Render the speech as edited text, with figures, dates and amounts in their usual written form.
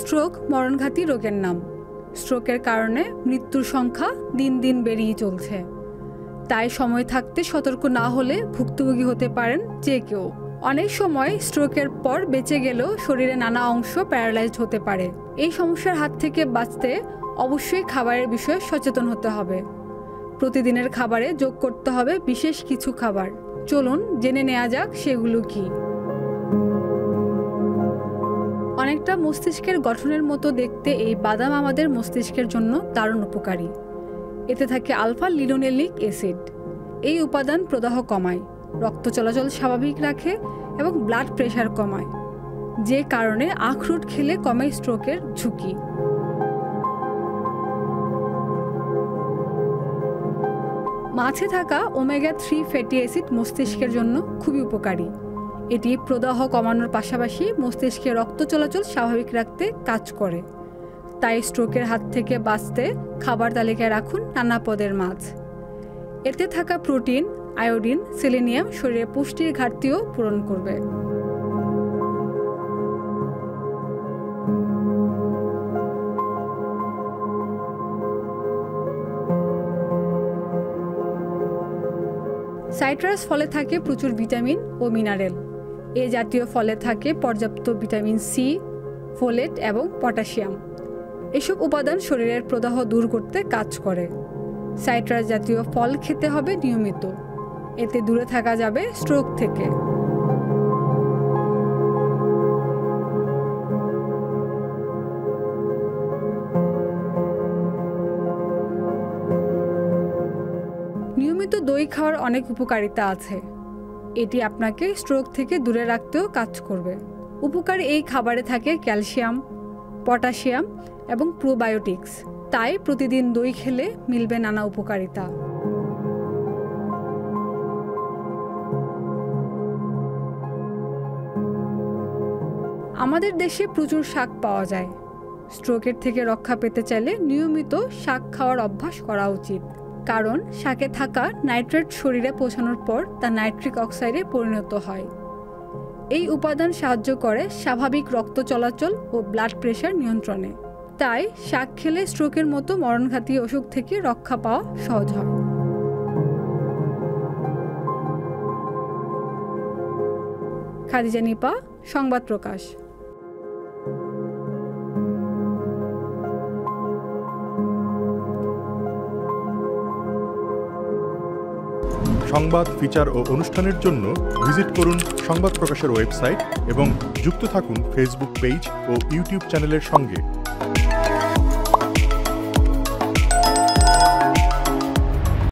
Stroke মরণঘাতী রোগের নাম। স্ট্রোকের কারণে মৃত্যুর সংখ্যা দিন দিন বেড়েই চলছে। তাই সময় থাকতে সতর্ক না হলে ভুক্তভোগী হতে পারেন যে কেউ। অনেক সময় স্ট্রোকের পর বেঁচে গেলেও শরীরে নানা অংশ প্যারালাইজড হতে পারে। এই সমস্যার হাত থেকে বাঁচতে অবশ্যই খাবারের বিষয়ে সচেতন হতে হবে। প্রতিদিনের খাবারে যোগ করতে হবে বিশেষ কিছু খাবার। চলুন জেনে নেওয়া যাক সেগুলো কি। অনেকটা মস্তিষ্কের গঠনের মতো দেখতে এই বাদাম আমাদের মস্তিষ্কের জন্য দারুণ উপকারী। এতে থাকে আলফা লিনোলেনিক অ্যাসিড। এই উপাদান প্রদাহ কমায়, রক্ত চলাচল স্বাভাবিক রাখে এবং ব্লাড প্রেশার কমায়, যে কারণে আখরোট খেলে কমে স্ট্রোকের ঝুঁকি। মাছে থাকা ওমেগা 3 ফ্যাটি অ্যাসিড মস্তিষ্কের জন্য খুবই উপকারী। এটি প্রদাহ কমানোর পাশাপাশি মস্তিষ্কে রক্ত চলাচল স্বাভাবিক রাখতে কাজ করে। তাই স্ট্রোকের হাত থেকে বাঁচতে খাবার তালিকায় রাখুন নানা পদের মাছ। এতে থাকা প্রোটিন, আয়োডিন, সেলেনিয়াম শরীরে পুষ্টির ঘাটতিও পূরণ করবে। সাইট্রাস ফলে থাকে প্রচুর ভিটামিন ও মিনারেল। এ জাতীয় ফলে থাকে পর্যাপ্ত ভিটামিন সি, ফোলেট এবং পটাশিয়াম। এসব উপাদান শরীরের প্রদাহ দূর করতে কাজ করে। সাইট্রাস জাতীয় ফল খেতে হবে নিয়মিত। এতে দূরে থাকা যাবে স্ট্রোক থেকে। নিয়মিত দই খাওয়ার অনেক উপকারিতা আছে। এটি আপনাকে স্ট্রোক থেকে দূরে রাখতেও কাজ করবে। উপকারী এই খাবারে থাকে ক্যালসিয়াম, পটাশিয়াম এবং প্রোবায়োটিক্স। তাই প্রতিদিন দই খেলে মিলবে নানা উপকারিতা। আমাদের দেশে প্রচুর শাক পাওয়া যায়। স্ট্রোকের থেকে রক্ষা পেতে চাইলে নিয়মিত শাক খাওয়ার অভ্যাস করা উচিত। কারণ শাকে থাকা নাইট্রেট শরীরে পৌঁছানোর পর তা নাইট্রিক অক্সাইডে পরিণত হয়। এই উপাদান সাহায্য করে স্বাভাবিক রক্ত চলাচল ও ব্লাড প্রেশার নিয়ন্ত্রণে। তাই শাক খেলে স্ট্রোকের মতো মরণঘাতী অসুখ থেকে রক্ষা পাওয়া সহজ হয়। খাদিজা নিপা, সংবাদ প্রকাশ। সংবাদ, ফিচার ও অনুষ্ঠানের জন্য ভিজিট করুন সংবাদ প্রকাশের ওয়েবসাইট এবং যুক্ত থাকুন ফেসবুক পেজ ও ইউটিউব চ্যানেলের সঙ্গে।